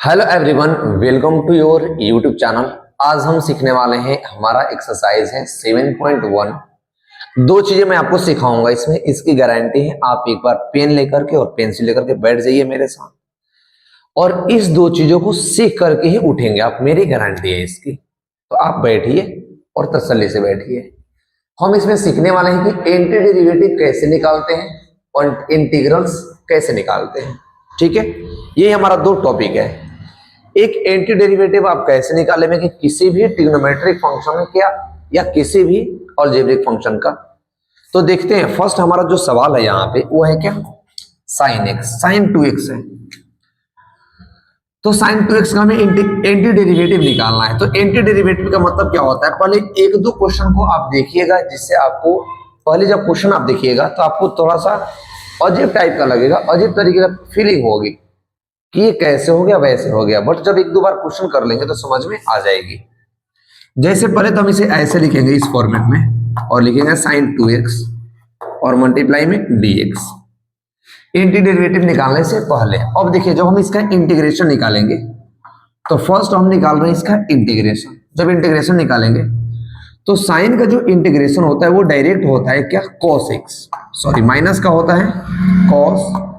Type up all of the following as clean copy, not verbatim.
Hello everyone, welcome to your YouTube channel. आज हम सीखने वाले हैं, हमारा एक्सरसाइज है 7.1। दो चीजें मैं आपको सिखाऊंगा इसमें, इसकी गारंटी है। आप एक बार पेन लेकर के और पेंसिल लेकर के बैठ जाइए मेरे साथ, और इस दो चीजों को सीख करके ही उठेंगे आप, मेरी गारंटी है इसकी। तो आप बैठिए और तसल्ली से बैठिए। हम इसमें सीखने वाले हैं कि एंटी डेरिवेटिव कैसे निकालते हैं और इंटीग्रल्स कैसे निकालते हैं। ठीक है, ये हमारा दो टॉपिक है। एक एंटी डेरिवेटिव आप कैसे निकालेंगे कि किसी भी ट्रिग्नोमेट्रिक फंक्शन में क्या, या किसी भी अलजेब्रिक फंक्शन का। तो देखते हैं, फर्स्ट हमारा जो सवाल है यहाँ पे वो है क्या, साइन एक्स, साइन 2x है। तो साइन 2x का हमें एंटी डेरिवेटिव निकालना है। तो एंटी डेरिवेटिव का मतलब क्या होता है, पहले एक दो क्वेश्चन को आप देखिएगा, जिससे आपको पहले जब क्वेश्चन आप देखिएगा तो आपको थोड़ा सा अजीब टाइप का लगेगा, अजीब तरीके का फीलिंग होगी कि ये कैसे हो गया वैसे हो गया, बट जब एक दो बार क्वेश्चन कर लेंगे तो समझ में आ जाएगी। जैसे पहले तो हम इसे ऐसे लिखेंगे इस फॉर्मेट में, और लिखेंगे साइन 2x और मल्टीप्लाई में dx, एंटी डेरिवेटिव निकालने से पहले। अब देखिए, जब हम इसका इंटीग्रेशन निकालेंगे तो फर्स्ट हम निकाल रहे हैं इसका इंटीग्रेशन। जब इंटीग्रेशन निकालेंगे तो साइन का जो इंटीग्रेशन होता है वो डायरेक्ट होता है क्या, cos x, सॉरी माइनस का होता है cos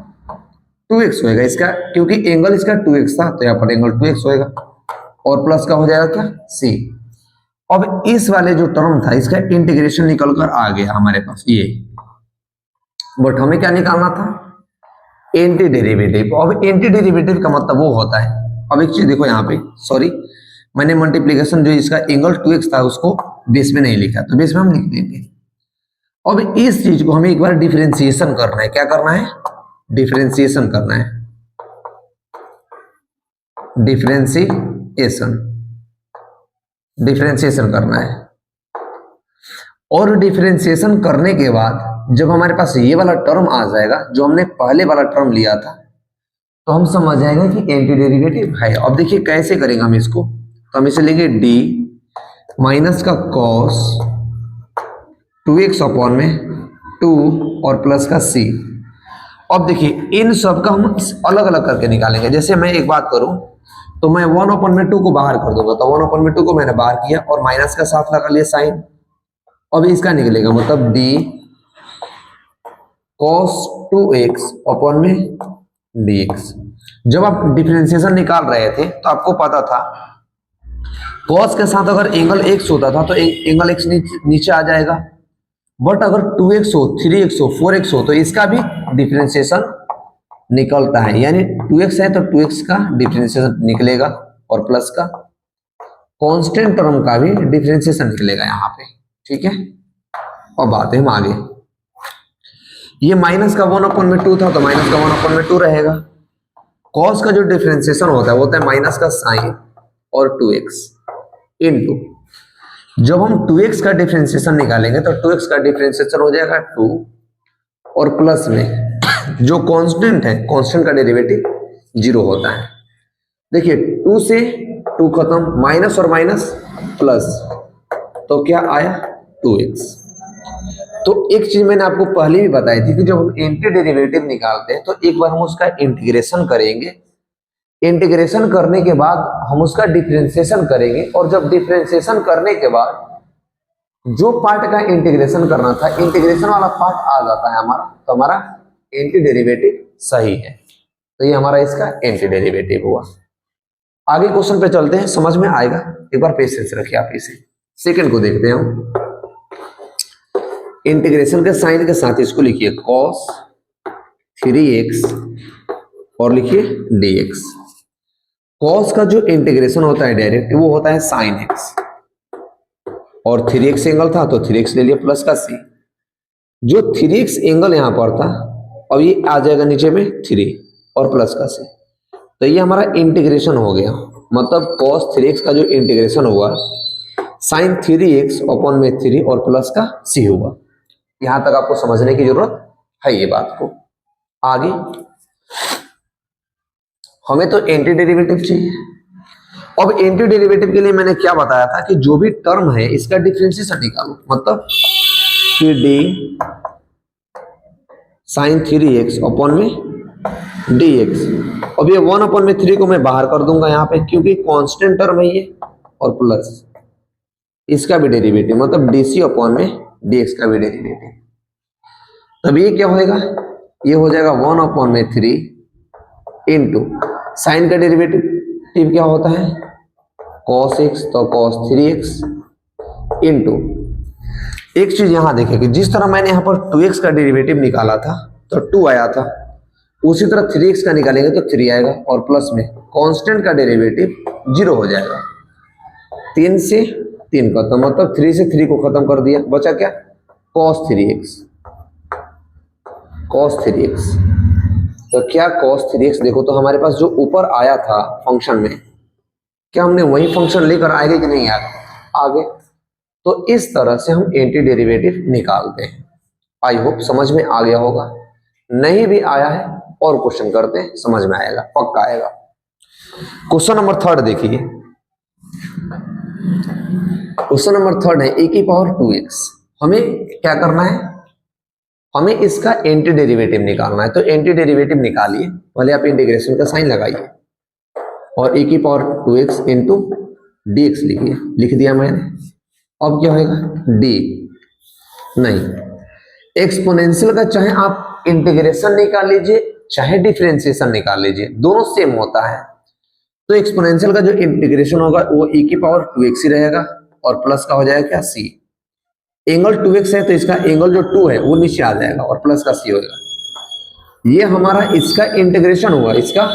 2x होएगा इसका, क्योंकि एंगल इसका 2x था तो यहाँ पर एंगल 2x होएगा, और प्लस का हो जाएगा क्या, c। अब इस वाले जो टर्म था इसका इंटीग्रेशन निकल कर आ गया हमारे पास ये, बट हमें क्या निकालना था, एंटी डेरिवेटिव। अब एंटी डेरिवेटिव का मतलब वो होता है, अब एक चीज देखो यहाँ पे, सॉरी मैंने मल्टीप्लीकेशन जो इसका एंगल 2x था उसको बेस में नहीं लिखा, तो बेस में हम लिख देंगे। अब इस चीज को हमें एक बार डिफरेंशिएशन करना है। क्या करना है, डिफरेंशिएशन करना है, डिफरेंशिएशन, डिफरेंशिएशन करना है। और डिफरेंशिएशन करने के बाद जब हमारे पास ये वाला टर्म आ जाएगा, जो हमने पहले वाला टर्म लिया था, तो हम समझ जाएंगे कि एंटी डेरिवेटिव है। अब देखिए कैसे करेंगे हम इसको, तो हम इसे लेंगे d माइनस का cos 2x अपॉन में 2 और प्लस का c। अब देखिए इन सब का हम अलग अलग करके निकालेंगे। जैसे मैं एक बात करूं तो मैं 1/2 को बाहर कर दूंगा, तो 1/2 को मैंने बाहर किया और माइनस का साथ लगा लिया साइन। अब इसका निकलेगा मतलब d cos 2x अपॉन में dx। जब आप डिफरेंशिएशन निकाल रहे थे तो आपको पता था cos के साथ अगर एंगल x होता था तो एंगल x नीचे आ जाएगा, बट अगर 2x हो, 3x हो, 4x हो तो इसका भी डिफरेंशिएशन निकलता है। यानी 2x है तो 2x का डिफरेंशिएशन निकलेगा, और प्लस का कांस्टेंट टर्म का भी डिफरेंशिएशन निकलेगा यहाँ पे। ठीक है, और बात है हम आगे, ये माइनस का 1/2 था तो माइनस का 1/2 रहेगा। cos का जो डिफरेंशिएशन होता है वो होता है माइनस का साइन और 2x इनटू, जब हम 2x का डिफरेंशिएशन निकालेंगे तो 2x का डिफरेंशिएशन हो जाएगा 2, और प्लस में जो कांस्टेंट है, कांस्टेंट का डेरिवेटिव 0 होता है। देखिए 2 से 2 खत्म, माइनस और माइनस प्लस, तो क्या आया 2x। तो एक चीज मैंने आपको पहले भी बताई थी कि जब हम एंटी डेरिवेटिव निकालते हैं तो एक बार हम उसका इंटीग्रेशन करेंगे, इंटीग्रेशन करने के बाद हम उसका डिफरेंशिएशन करेंगे, और जब डिफरेंशिएशन करने के बाद जो पार्ट का इंटीग्रेशन करना था, इंटीग्रेशन वाला पार्ट आ जाता है हमारा, तो हमारा एंटी डेरिवेटिव सही है। तो ये हमारा इसका एंटी डेरिवेटिव हुआ। आगे क्वेश्चन पे चलते हैं, समझ में आएगा, एक बार पेशेंस रखिए आप। इसे सेकंड को देखते हैं हम। इंटीग्रेशन के साइन के साथ इसको लिखिए cos 3x और लिखिए dx। cos का जो इंटीग्रेशन होता है डायरेक्ट वो होता है sin x, और 3x एंगल था तो 3x ले लिया प्लस का c। जो 3x एंगल यहां पर था अब ये आ जाएगा नीचे में 3 और प्लस का c, तो ये हमारा इंटीग्रेशन हो गया। मतलब cos 3x का जो इंटीग्रेशन हुआ sin 3x अपॉन में 3 और प्लस का c हुआ। यहां तक आपको समझने की जरूरत है ये बात को। आगे हमें तो एंटी डेरिवेटिव चाहिए। अब एंटी डेरिवेटिव के लिए मैंने क्या बताया था कि जो भी टर्म है इसका डिफरेंशिएशन निकालो, मतलब कि d sin 3x अपॉन में dx। अब ये 1/3 को मैं बाहर कर दूंगा यहाँ पे, क्योंकि कांस्टेंट टर्म है ये, और प्लस इसका भी डेरिवेटिव, मतलब dc अपॉन में dx का भी डेरिवेटिव। तब ये क्या होएगा, ये हो जाएगा 1/3 इंटू साइन का डेरिवेटिव क्या होता है cos x, तो cos 3x इंटू एक चीज यहां देखिए कि जिस तरह मैंने यहां पर 2x का डेरिवेटिव निकाला था तो 2 आया था, उसी तरह 3x का निकालेंगे तो 3 आएगा, और प्लस में कांस्टेंट का डेरिवेटिव 0 हो जाएगा। 3 से 3 का, तो मतलब 3 से 3 को खत्म कर दिया, बचा क्या cos 3x। cos 3x, तो क्या cos 3x, देखो तो हमारे पास जो ऊपर आया था फंक्शन में, क्या हमने वही फंक्शन लेकर आएंगे कि नहीं आगे। तो इस तरह से हम एंटी डेरिवेटिव निकालते हैं। आई होप समझ में आ गया होगा, नहीं भी आया है और क्वेश्चन करते हैं, समझ में आएगा, पक्का आएगा। क्वेश्चन नंबर 3 देखिए, क्वेश्चन नंबर 3 है a की पावर 2x। हमें क्या करना है, हमें इसका एंटी डेरिवेटिव निकालना है। तो एंटी डेरिवेटिव निकालिए, पहले आप इंटीग्रेशन का साइन लगाइए और a की पावर 2x इंटू dx लिखिए, लिख दिया मैंने। अब क्या होगा d, नहीं, एक्सपोनेंशियल का चाहे आप इंटीग्रेशन निकाल लीजिए चाहे डिफरेंशिएशन निकाल लीजिए, दोनों सेम होता है। तो एक्सपोनेंशियल का जो इंटीग्रेशन होगा वो e की पावर 2x ही रहेगा, और प्लस का हो जाएगा क्या c। एंगल 2x है तो इसका एंगल जो 2 है वो नीचे आ जाएगा और प्लस का c होगा। ये हमारा इसका इंटीग्रेशन हुआ, इसका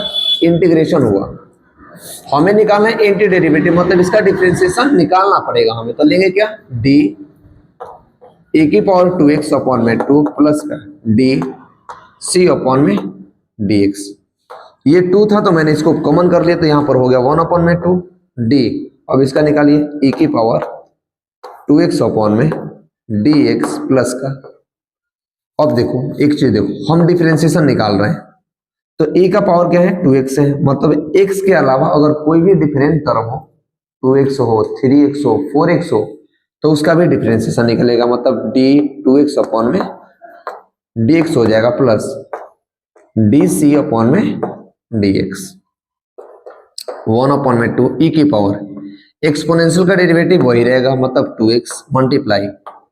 इंटीग्रेशन हुआ। हमें निकालना है एंटी डेरिवेटिव, मतलब इसका डिफरेंशिएशन निकालना पड़ेगा हमें। तो लेंगे क्या d a की पावर 2x अपॉन में 2 प्लस का d c अपॉन में dx। ये 2 था तो मैंने इसको कॉमन कर लिया, तो यहां पर हो गया 1/2 d। अब इसका निकालिए e की पावर 2x अपॉन में dx प्लस का। अब देखो एक चीज देखो, हम डिफरेंशिएशन निकाल रहे हैं तो e का पावर क्या है 2x है, मतलब x के अलावा अगर कोई भी डिफरेंट टर्म हो, 2x हो 3x हो 4x हो, तो उसका भी डिफरेंशिएशन निकलेगा, मतलब d 2x अपॉन में dx हो जाएगा प्लस dc अपॉन में dx 1/2 e की पावर। एक्सपोनेंशियल का डेरिवेटिव वही रहेगा, मतलब 2x मल्टीप्लाई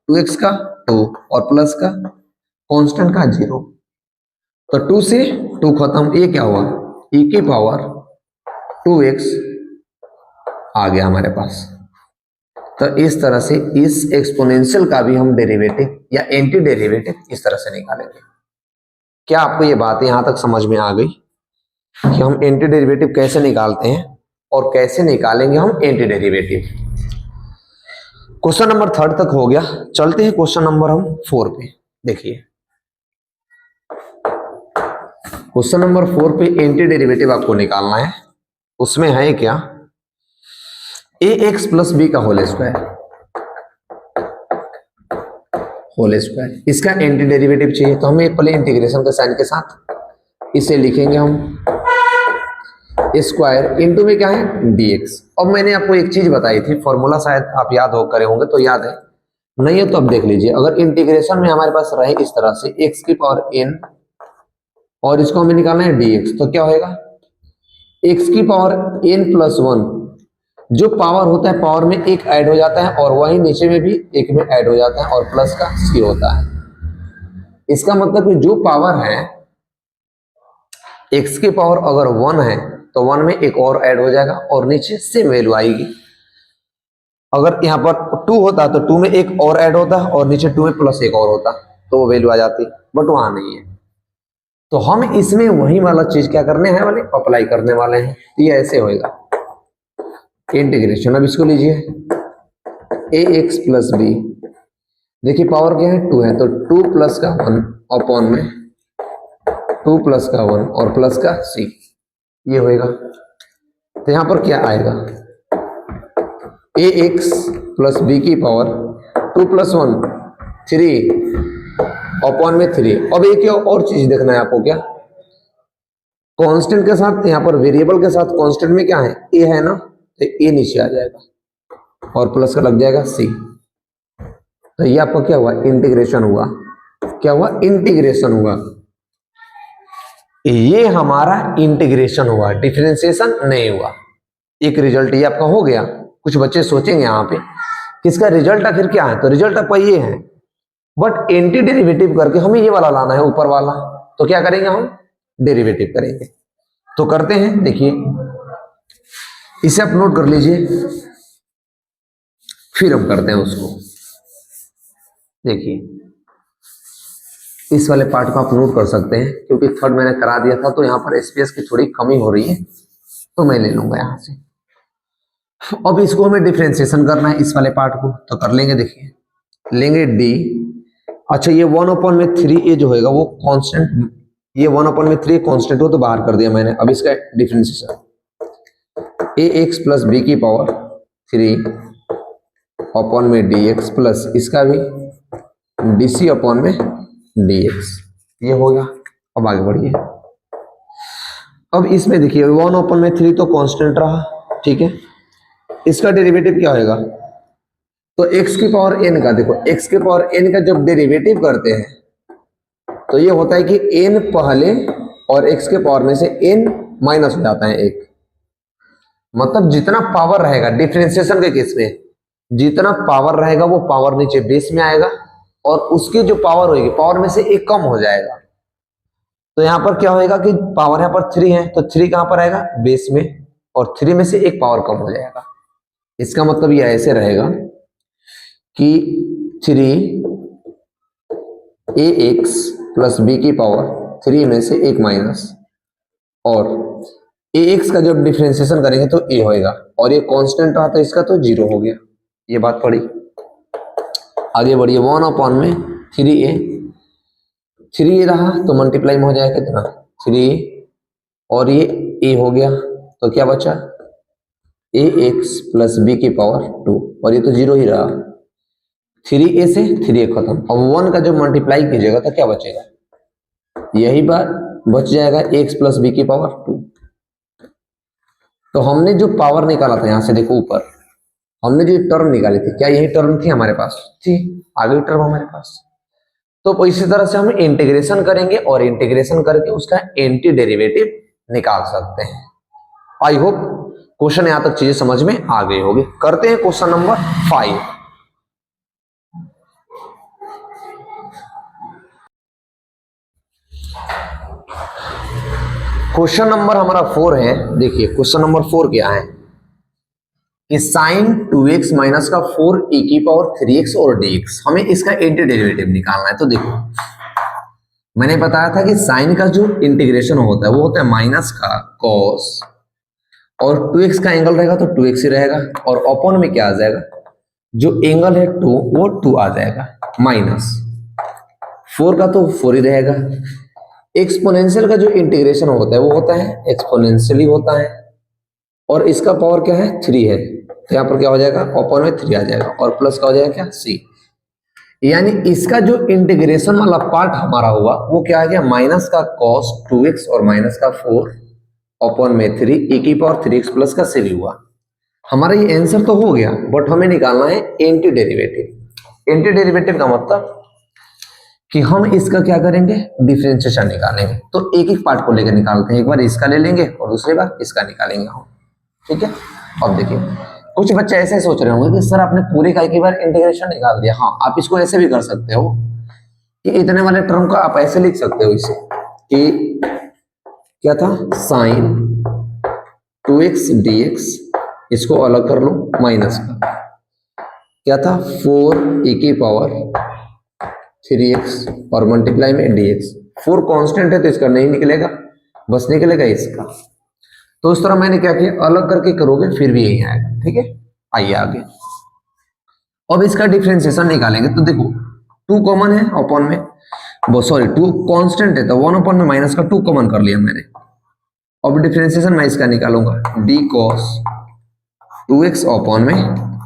2x का 2 और प्लस का कांस्टेंट का 0। तो 2 से 2 खत्म, ये क्या हुआ e की पावर 2x आ गया हमारे पास। तो इस तरह से इस एक्सपोनेंशियल का भी हम डेरिवेटिव या एंटी डेरिवेटिव इस तरह से निकालेंगे। क्या आपको ये बात यहां तक समझ में आ गई कि हम एंटी डेरिवेटिव कैसे निकालते हैं और कैसे निकालेंगे हम एंटी डेरिवेटिव। क्वेश्चन नंबर 3 तक हो गया, चलते हैं क्वेश्चन नंबर हम 4 पे। देखिए क्वेश्चन नंबर 4 पे एंटी डेरिवेटिव आपको निकालना है। उसमें है क्या ax प्लस बी का होल स्क्वायर, इसका एंटी डेरिवेटिव चाहिए। तो हमें पहले इंटीग्रेशन के साइन के साथ इसे लिखेंगे हम स्क्वायर इंटू में क्या है dx। अब मैंने आपको एक चीज बताई थी, फॉर्मूला शायद आप याद हो करे होंगे, तो याद है नहीं है तो अब देख लीजिए। अगर इंटीग्रेशन में हमारे पास रहे इस तरह से x की पावर n और इसको हमें निकालना है dx, तो क्या होएगा x की पावर n प्लस 1, जो पावर होता है पावर में एक ऐड हो जाता है और वही नीचे में भी एक में ऐड हो जाता है और प्लस का c होता है। इसका मतलब कि जो पावर है x की पावर अगर 1 है तो 1 में एक और ऐड हो जाएगा और नीचे सेम वैल्यू आएगी। अगर यहाँ पर 2 होता तो 2 में एक और ऐड होता और नीचे 2 में प्लस एक और होता तो वो वैल्यू आ जाती, बट वहां नहीं है। तो हम इसमें वही वाला चीज क्या करने हैं वाले अप्लाई करने वाले हैं। तो ये ऐसे होएगा इंटीग्रेशन। अब इसको लीजिए ax प्लस बी, देखिए पावर क्या है 2 है, तो 2 प्लस का 1 अपॉन में 2 प्लस का 1 और प्लस का c, ये होएगा। तो यहां पर क्या आएगा ax प्लस बी की पावर 2 प्लस 1 3 अपॉन में 3। अब एक और चीज देखना है आपको, क्या कांस्टेंट के साथ, यहाँ पर वेरिएबल के साथ कांस्टेंट में क्या है a है ना, तो a नीचे आ जाएगा और प्लस का लग जाएगा c। तो ये आपका क्या हुआ इंटीग्रेशन हुआ, क्या हुआ इंटीग्रेशन हुआ। ये हमारा इंटीग्रेशन हुआ, डिफरेंशिएशन नहीं हुआ। एक रिजल्ट ये आपका हो गया। कुछ बच्चे सोचेंगे यहाँ पे कि इसका रिजल्ट आखिर क्या है, तो रिजल्ट आपका ये है, बट एंटी डेरिवेटिव करके हमें ये वाला लाना है, ऊपर वाला। तो क्या करेंगे हम, डेरिवेटिव करेंगे। तो करते हैं, देखिए इसे आप नोट कर लीजिए, फिर हम करते हैं उसको। देखिए इस वाले पार्ट को आप नोट कर सकते हैं, क्योंकि थर्ड मैंने करा दिया था तो यहाँ पर स्पेस की थोड़ी कमी हो रही है, तो मैं ले लूंगा यहाँ से। अब इसको हमें डिफरेंशिएशन करना है, इस वाले पार्ट को, तो कर लेंगे। देखिए लेंगे डी, अच्छा ये 1/3 ए जो होगा वो कांस्टेंट, ये 1/3 कांस्टेंट हो तो बाहर कर दिया मैंने। अब इसका डिफरेंशिएशन ए एक्स प्लस बी की पावर 3/डी एक्स प्लस इसका भी dc/डी एक्स, ये हो गया। अब आगे बढ़िए। अब इसमें देखिए 1/3 तो कांस्टेंट रहा, ठीक है। इसका डेरिवेटिव क्या होगा, तो x की पावर n का, देखो x की पावर n का जब डेरिवेटिव करते हैं तो ये होता है कि n पहले और x के पावर में से n माइनस हो जाता है 1। मतलब जितना पावर रहेगा डिफरेंशिएशन के केस में, जितना पावर रहेगा वो पावर नीचे बेस में आएगा, और उसकी जो पावर होगी पावर में से एक कम हो जाएगा। तो यहाँ पर क्या होएगा कि पावर यहाँ पर 3 है, तो 3 कहां पर आएगा, बेस में, और 3 में से एक पावर कम हो जाएगा। इसका मतलब ये ऐसे रहेगा कि 3ax प्लस बी की पावर 3 में से एक माइनस, और ax का जब डिफरेंशिएशन करेंगे तो a होएगा, और ये कांस्टेंट रहा तो इसका तो 0 हो गया। ये बात पड़ी। आगे बढ़िए, 1/3a, 3 रहा तो मल्टीप्लाई में हो जाएगा कितना, 3, और ये a हो गया, तो क्या बचा, ax प्लस बी की पावर 2, और ये तो 0 ही रहा। 3a से 3a खत्म। अब 1 का जब मल्टीप्लाई कीजिएगा तो क्या बचेगा, यही बात बच जाएगा, x प्लस बी की पावर 2। तो हमने जो पावर निकाला था यहां से, देखो ऊपर हमने जो टर्म निकाली थी, क्या यही टर्म थी हमारे पास, थी, आगे टर्म हमारे पास। तो इसी तरह से हम इंटीग्रेशन करेंगे, और इंटीग्रेशन करके उसका एंटी डेरिवेटिव निकाल सकते हैं। आई होप क्वेश्चन यहां तक चीजें समझ में आ गई होगी। करते हैं क्वेश्चन नंबर 5। क्वेश्चन नंबर हमारा 4 है। देखिए क्वेश्चन नंबर 4 क्या है कि साइन 2x माइनस का 4e की पावर 3x और dx, हमें इसका एंटी डेरिवेटिव निकालना है। तो देखो मैंने बताया था कि साइन का जो इंटीग्रेशन होता है वो होता है माइनस का cos, और 2x का एंगल रहेगा तो 2x ही रहेगा, और अपॉन में क्या आ जाएगा, जो एंगल है 2 वो 2 आ जाएगा, माइनस 4 का तो 4 ही रहेगा। एक्सपोनेंशियल का जो इंटीग्रेशन होता है वो होता है एक्सपोनेंशियली होता है, और इसका पावर क्या है, 3 है, तो यहाँ पर क्या हो जाएगा, अपॉन में 3 आ जाएगा, और प्लस का हो जाएगा क्या, c। यानी इसका जो इंटीग्रेशन वाला पार्ट हमारा हुआ वो क्या है, माइनस का cos 2x और माइनस का 4 अपॉन में 3 e की पावर 3x प्लस का c हुआ। हमारा ये आंसर तो हो गया, बट हमें निकालना है एंटी डेरिवेटिव। एंटी डेरिवेटिव का मतलब कि हम इसका क्या करेंगे, डिफरेंशिएशन निकालेंगे। तो एक एक पार्ट को लेकर निकालते हैं, एक बार इसका ले लेंगे और दूसरी बार इसका निकालेंगे हम, ठीक है। अब देखिए कुछ बच्चे ऐसे सोच रहे होंगे कि सर आपने पूरे का एक ही बार इंटीग्रेशन निकाल दिया। हाँ, आप इसको ऐसे भी कर सकते हो कि इतने वाले टर्म का आप ऐसे लिख सकते हो इसे कि क्या था, साइन 2x dx, इसको अलग कर लो, माइनस का क्या था, 4e की पावर 3x और मल्टीप्लाई में dx। 4 कांस्टेंट है तो इसका नहीं निकलेगा, बस निकलेगा इसका। तो उस तरह मैंने क्या किया, अलग करके करोगे फिर भी यही आएगा, ठीक है। आइए आगे, अब इसका डिफरेंशिएशन निकालेंगे। तो देखो 2 कॉमन है अपॉन में, सॉरी 2 कांस्टेंट है तो 1 अपॉन में माइनस का 2 कॉमन कर लिया मैंने। अब डिफरेंशिएशन मैं इसका निकालूंगा, d cos 2x अपॉन में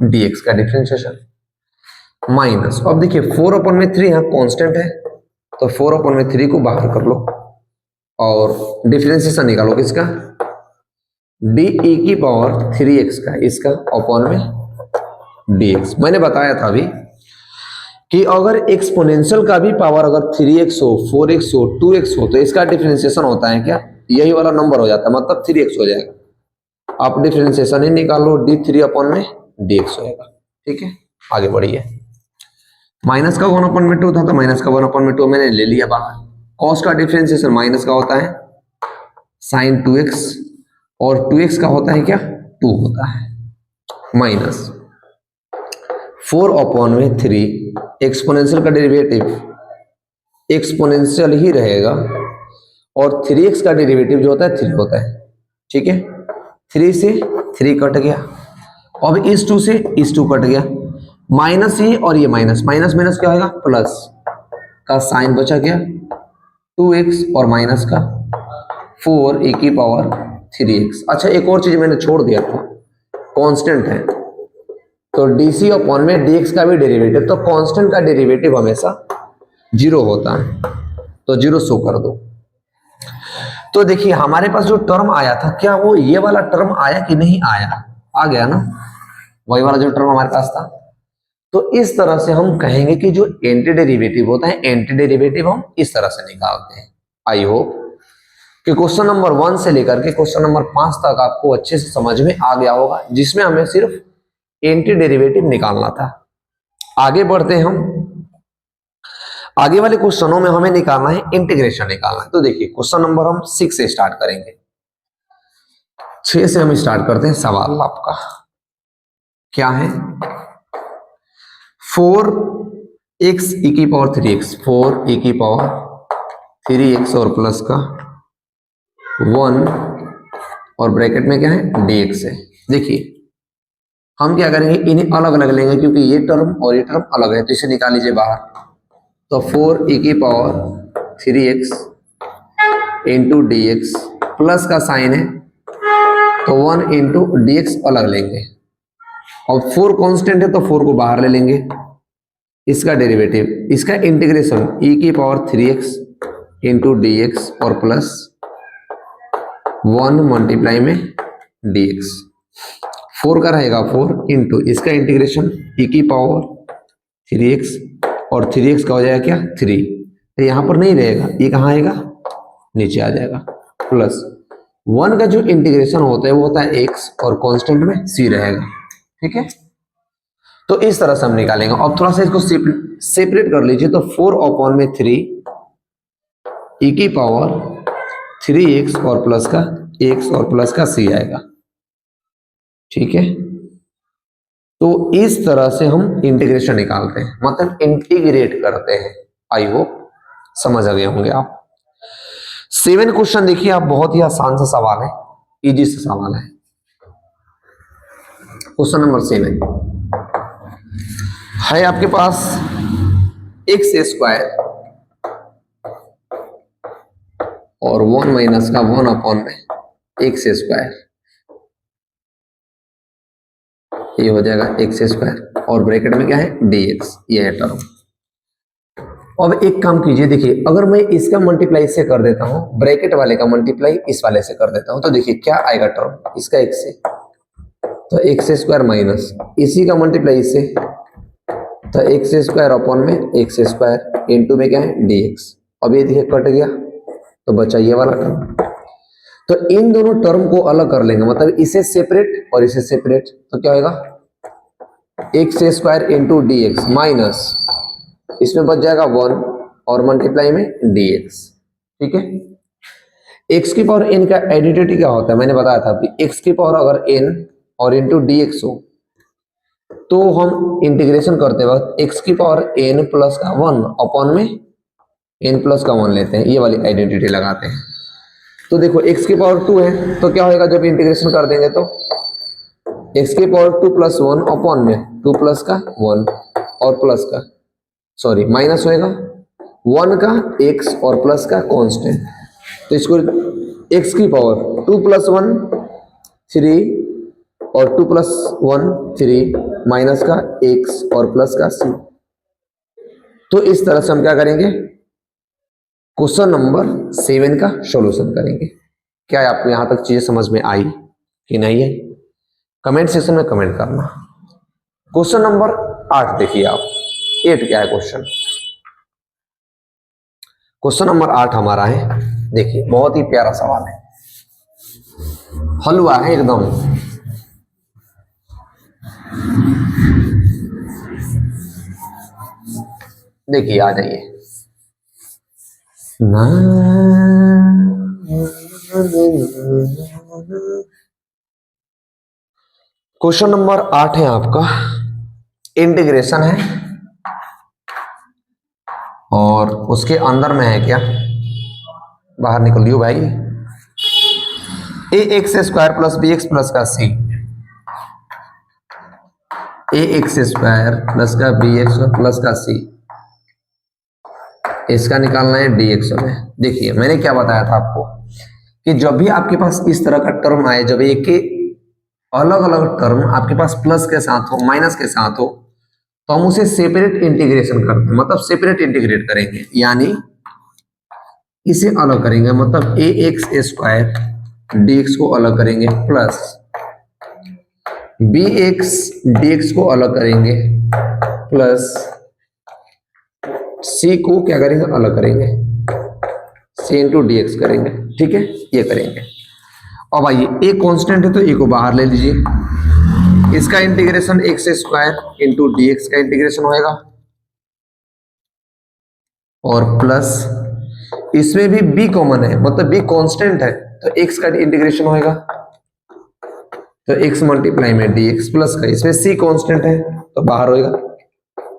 dx का डिफरेंशिएशन माइनस। अब देखिए 4 अपॉन में 3 है, कांस्टेंट है, तो 4 अपॉन में 3 को बाहर कर लो और डिफरेंशिएशन निकालो किसका, डी ई की पावर 3x का, इसका अपॉन में dx। मैंने बताया था अभी कि अगर एक्सपोनेंशियल का भी पावर अगर 3x हो, 4x हो, 2x हो, तो इसका डिफरेंशिएशन होता है क्या, यही वाला नंबर हो जाता है, मतलब 3x हो जाएगा। आप डिफरेंशिएशन ही निकालो, d3 अपॉन में dx होएगा। ठीक है, आगे बढ़िए। माइनस का 1/2 था, तो माइनस का 1/2 मैंने ले लिया बाहर। कॉस का डिफरेंशिएशन माइनस का होता है साइन 2x, और 2x का होता है क्या, 2 होता है, माइनस 4/3। एक्सपोनेंशियल का डेरिवेटिव एक्सपोनेंशियल ही रहेगा, और 3x का डेरिवेटिव जो होता है 3 होता है। ठीक है, 3 से 3 कट गया, अब इस 2 से इस 2 कट गया, माइनस ये और ये माइनस, माइनस माइनस क्या होगा, प्लस का साइन बचा गया 2x, और माइनस का 4e⁻3x। अच्छा, एक और चीज मैंने छोड़ दिया था, कांस्टेंट है, तो dc अपॉन में dx का भी डेरिवेटिव, तो कांस्टेंट का डेरिवेटिव हमेशा 0 होता है, तो 0 शो कर दो। तो देखिए हमारे पास जो टर्म आया था, क्या वो ये वाला टर्म आया कि नहीं आया, आ गया ना, वही वाला जो टर्म हमारे पास था। तो इस तरह से हम कहेंगे कि जो एंटी डेरिवेटिव होता है, एंटी डेरिवेटिव हम इस तरह से निकालते हैं। आई होप कि क्वेश्चन नंबर 1 से लेकर के क्वेश्चन नंबर 5 तक आपको अच्छे से समझ में आ गया होगा, जिसमें हमें सिर्फ एंटी डेरिवेटिव निकालना था। आगे बढ़ते हैं हम, आगे वाले क्वेश्चनों में हमें निकालना है इंटीग्रेशन निकालना है। तो देखिए क्वेश्चन नंबर हम 6 से स्टार्ट करेंगे, 6 से हम स्टार्ट करते हैं। सवाल आपका क्या है, 4x⁻3x, 4e⁻3x और प्लस का 1 और ब्रैकेट में क्या है dx है। देखिए हम क्या करेंगे, इन्हें अलग अलग लेंगे, क्योंकि ये टर्म और ये टर्म अलग है, तो इसे निकाल लीजिए बाहर। तो 4e⁻3x इंटू dx, प्लस का साइन है तो 1 इंटू dx अलग लेंगे, और 4 कांस्टेंट है तो 4 को बाहर ले लेंगे। इसका डेरिवेटिव, इसका इंटीग्रेशन e⁻3x इंटू dx और प्लस 1 मल्टीप्लाई में dx, 4 का रहेगा 4 इंटू इसका इंटीग्रेशन e⁻3x, और 3x का हो जाएगा क्या 3, तो यहां पर नहीं रहेगा, ये कहाँ आएगा, नीचे आ जाएगा, प्लस 1 का जो इंटीग्रेशन होता है वो होता है x, और कांस्टेंट में c रहेगा। ठीक है, तो इस तरह से हम निकालेंगे। अब थोड़ा सा इसको सेपरेट कर लीजिए, तो 4/3 e⁻3x और प्लस का x और प्लस का c आएगा। ठीक है, तो इस तरह से हम इंटीग्रेशन निकालते हैं, मतलब इंटीग्रेट करते हैं। आई होप समझ आ गए होंगे आप। 7 क्वेश्चन देखिए आप, बहुत ही आसान सा सवाल है, इजी सा सवाल है। क्वेश्चन नंबर 7 है आपके पास x² और 1 माइनस का 1/में x², ये हो जाएगा x², और ब्रैकेट में क्या है dx, ये है टर्म। अब एक काम कीजिए, देखिए अगर मैं इसका मल्टीप्लाई इससे कर देता हूं, ब्रैकेट वाले का मल्टीप्लाई इस वाले से कर देता हूं, तो देखिए क्या आएगा टर्म, इसका x से, तो x² माइनस इसी का मल्टीप्लाई इससे, तो x² में x² इंटू में क्या है dx। अब ये देखिए कट गया, तो बचा ये वाला टर्म। तो इन दोनों टर्म को अलग कर लेंगे, मतलब इसे सेपरेट और इसे सेपरेट, तो क्या होगा x² इंटू dx माइनस इसमें बच जाएगा 1 और मल्टीप्लाई में dx। ठीक है, x की पावर n का आइडेंटिटी क्या होता है, मैंने बताया था अभी, x की पावर अगर n और इंटू dx हो, तो हम इंटीग्रेशन करते वक्त x की पावर n प्लस का 1 में n प्लस का 1 लेते हैं, ये वाली आइडेंटिटी लगाते हैं। तो देखो x की पावर 2 है, तो क्या होगा जब इंटीग्रेशन कर देंगे, तो x की पावर 2 प्लस 1 में 2 प्लस का 1 और प्लस का सॉरी माइनस होएगा 1 का x और प्लस का कांस्टेंट, तो इसको x की पावर 2 प्लस 1 3 और 2 प्लस 1 3 माइनस का x और प्लस का c। तो इस तरह से हम क्या करेंगे, क्वेश्चन नंबर 7 का सॉल्यूशन करेंगे। क्या आपको यहां तक चीजें समझ में आई कि नहीं आई, कमेंट सेक्शन में कमेंट करना। क्वेश्चन नंबर 8 देखिए आप, 8 क्या है क्वेश्चन? क्वेश्चन नंबर 8 हमारा है, देखिए बहुत ही प्यारा सवाल है, हलवा है एकदम। देखिए आ जाइए। क्वेश्चन नंबर 8 है आपका, इंटीग्रेशन है और उसके अंदर में है क्या, बाहर निकलियो भाई, A x square plus B X plus का C, A x square plus का बी एक्स प्लस का सी, इसका निकालना है डीएक्स में। देखिए मैंने क्या बताया था आपको कि जब भी आपके पास इस तरह का टर्म आए, जब एक के अलग अलग टर्म आपके पास प्लस के साथ हो माइनस के साथ हो, तो हम उसे सेपरेट इंटीग्रेशन करते हैं, मतलब सेपरेट इंटीग्रेट करेंगे, यानी इसे अलग करेंगे, मतलब a x square d x को अलग करेंगे plus B x d x को अलग करेंगे प्लस सी को क्या करेंगे, अलग करेंगे, सी इंटू डी एक्स करेंगे। ठीक है, ये करेंगे। अब आइए, ए कांस्टेंट है तो ए को बाहर ले लीजिए, इसका integration x square into D x का इंटीग्रेशन होएगा और प्लस इसमें भी b कॉमन है, मतलब b कांस्टेंट है तो x का इंटीग्रेशन होएगा, तो x मल्टीप्लाई में dx प्लस का, इसमें c कांस्टेंट है तो बाहर होएगा,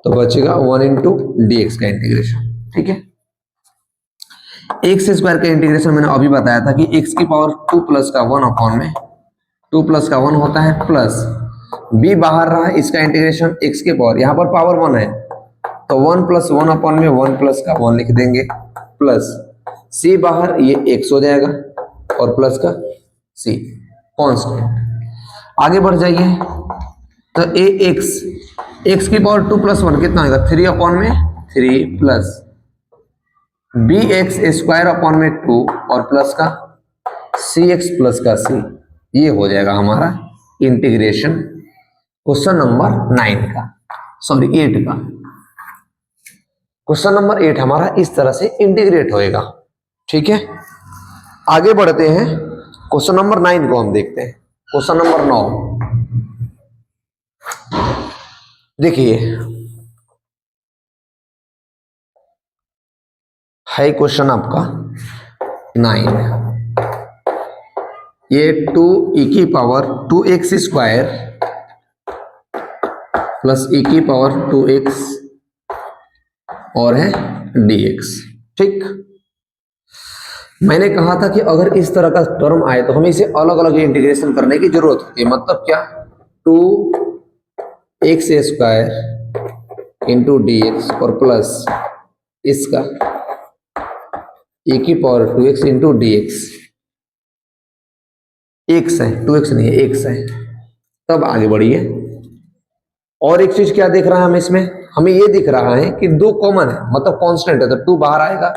तो बचेगा 1 इंटू dx का इंटीग्रेशन। ठीक है, एक्स स्क्वायर का इंटीग्रेशन मैंने अभी बताया था कि x की पावर 2 प्लस का 1 अपॉन में 2 प्लस का 1 होता है, प्लस b बाहर रहा, इसका इंटीग्रेशन x के पावर, यहाँ पर पावर 1 है तो 1 प्लस 1 अपॉन में 1 प्लस का 1 लिख देंगे, प्लस c बाहर, ये x हो जाएगा और प्लस का c कांस्टेंट। आगे बढ़ जाइए, तो ए एक्स की पावर 2 प्लस 1 कितना होगा, 3 अपॉन में 3 plus B x square upon में 2 और प्लस का सी एक्स प्लस का सी, ये हो जाएगा हमारा इंटीग्रेशन क्वेश्चन नंबर 9 का, सॉरी 8 का। क्वेश्चन नंबर 8 हमारा इस तरह से इंटीग्रेट होएगा। ठीक है, आगे बढ़ते हैं, क्वेश्चन नंबर 9 को हम देखते हैं। क्वेश्चन नंबर 9 देखिए है क्वेश्चन आपका 9, ये 2 e की power 2x square plus e की पावर 2x और है dx। ठीक, मैंने कहा था कि अगर इस तरह का टर्म आए तो हमें इसे अलग अलग इंटीग्रेशन करने की जरूरत होती है, मतलब क्या, 2x स्क्वायर इंटू dx और प्लस इसका e की power 2x into dx, x है 2x नहीं है x है। तब आगे बढ़िए, और एक चीज क्या देख रहा है हमें इसमें, हमें ये दिख रहा है कि 2 कॉमन है, मतलब कांस्टेंट है, तो 2 बाहर आएगा,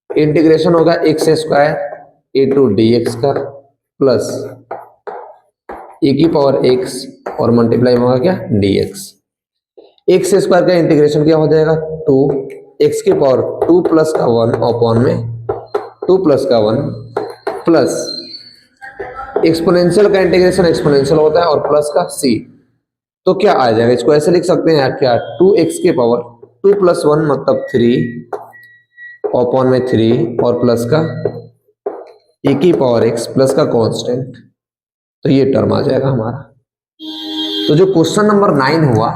इंटीग्रेशन होगा एक्स स्क्वायर इंटू dx का प्लस e की पावर x और मल्टीप्लाई होगा क्या dx। एक्स स्क्वायर का इंटीग्रेशन क्या हो जाएगा, 2x की पावर 2 प्लस का 1 अपॉन में 2 प्लस का 1 प्लस एक्सपोनेंशियल का इंटीग्रेशन एक्सपोनेंशियल होता है और प्लस का c, तो क्या आ जाएगा, इसको ऐसे लिख सकते हैं क्या, 2x के पावर 2 प्लस 1 मतलब 3 अपॉन में 3 और प्लस का e की पावर x प्लस का कांस्टेंट, तो ये टर्म आ जाएगा हमारा। तो जो क्वेश्चन नंबर 9 हुआ,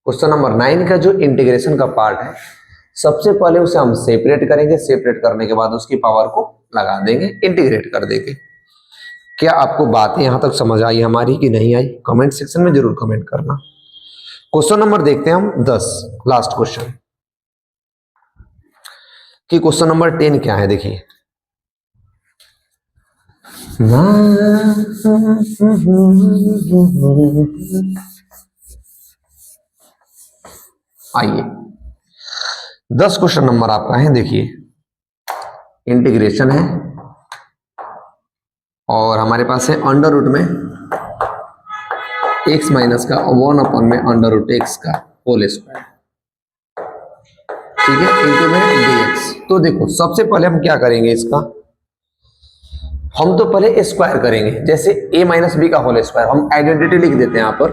क्वेश्चन नंबर 9 का जो इंटीग्रेशन का पार्ट है, सबसे पहले उसे हम सेपरेट करेंगे, सेपरेट करने के बाद उसकी पावर को लगा देंगे, इंटीग्रेट कर देंगे। क्या आपको बातें यहां तक समझ आई हमारी कि नहीं आई, कमेंट सेक्शन में जरूर कमेंट करना। क्वेश्चन नंबर देखते हैं हम 10, लास्ट क्वेश्चन, कि क्वेश्चन नंबर 10 क्या है। देखिए आइए 10 क्वेश्चन नंबर आपका है। देखिए इंटीग्रेशन है और हमारे पास है अंडर रूट में x माइनस का 1 अपॉन में अंडर रूट एक्स का होल स्क्वायर। ठीक है, इंटू में dx। तो देखो सबसे पहले हम क्या करेंगे इसका, हम तो पहले स्क्वायर करेंगे, जैसे a माइनस बी का होल स्क्वायर, हम आइडेंटिटी लिख देते हैं यहाँ पर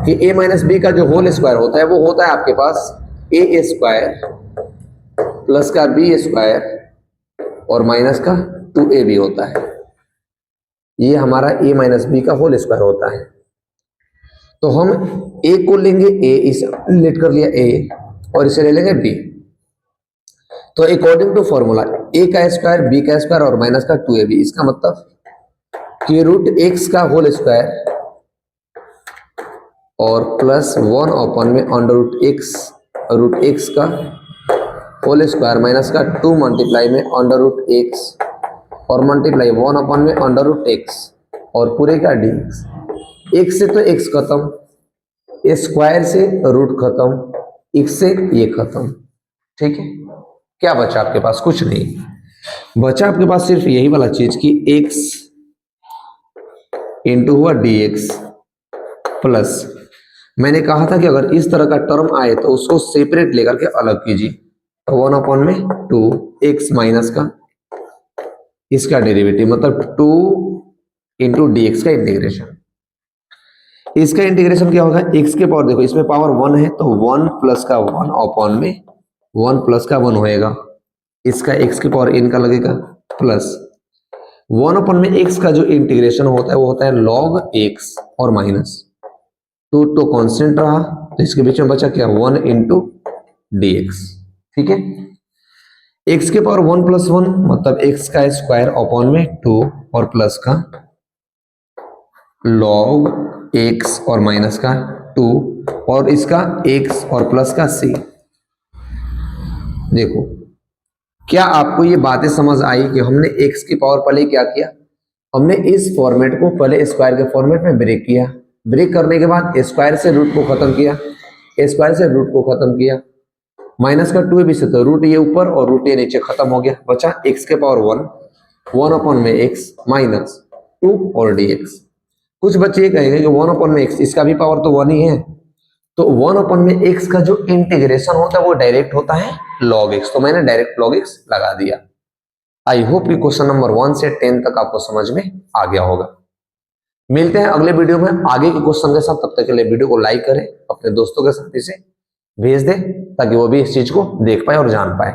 कि a माइनस बी का जो होल स्क्वायर होता है वो होता है आपके पास a स्क्वायर प्लस का बी स्क्वायर और माइनस का 2ab होता है। ये हमारा a माइनस बी का होल स्क्वायर होता है। तो हम a को लेंगे a, इसे लेट कर लिया a और इसे ले लेंगे b। तो अकॉर्डिंग टू फॉर्मूला a का स्क्वायर b का स्क्वायर और माइनस का 2ab, इसका मतलब कि रूट x का होल स्क्वायर और प्लस 1 अपॉन में अंडर रूट x का होल स्क्वायर माइनस का 2 मल्टीप्लाई में अंडर रूट x और मल्टीप्लाई 1 अपॉन में अंडर रूट x और पूरे का dx। x से तो x खत्म, स्क्वायर से रूट खत्म, x से ये खत्म। ठीक है, क्या बचा आपके पास? कुछ नहीं बचा आपके पास, सिर्फ यही वाला चीज कि x इंटू हुआ dx प्लस, मैंने कहा था कि अगर इस तरह का टर्म आए तो उसको सेपरेट लेकर के अलग कीजिए। तो 1 अपॉन में 2x माइनस का इसका डेरिवेटिव, मतलब 2 इंटू dx का इंटीग्रेशन। इसका इंटीग्रेशन क्या होगा, x के पावर, देखो इसमें पावर 1 है तो 1 प्लस का 1 अपॉन में 1 प्लस का 1 होएगा, इसका x के पावर n का लगेगा प्लस 1 अपॉन में x का जो इंटीग्रेशन होता है वो होता है log x और माइनस 2 तो कांस्टेंट रहा, तो इसके बीच में बचा क्या, 1 इंटू dx। ठीक है, x के पावर 1 प्लस 1 मतलब x का स्क्वायर अपॉन में 2 और प्लस का log x और माइनस का 2 और इसका x और प्लस का c। देखो क्या आपको ये बातें समझ आई कि हमने x की पावर पहले क्या किया, हमने इस फॉर्मेट को पहले स्क्वायर के फॉर्मेट में ब्रेक किया, ब्रेक करने के बाद स्क्वायर से रूट को खत्म किया, स्क्वायर से रूट को खत्म किया, माइनस का 2ab से तो रूट ये ऊपर और रूट ये नीचे खत्म हो गया, बचा x के पावर 1 अपॉन में x माइनस 2 और dx। कुछ बच्चे ये कहेंगे कि 1 अपॉन में x, इसका भी पावर तो 1 ही है, तो 1 अपॉन में x का जो इंटीग्रेशन होता है वो डायरेक्ट होता है log x, तो मैंने डायरेक्ट log x लगा दिया। आई होप कि क्वेश्चन नंबर 1 से 10 तक आपको समझ में आ गया होगा। मिलते हैं अगले वीडियो में आगे के क्वेश्चन के साथ, तब तक के लिए वीडियो को लाइक करें, अपने दोस्तों के साथ इसे भेज दें ताकि वो भी इस चीज को देख पाए और जान पाए।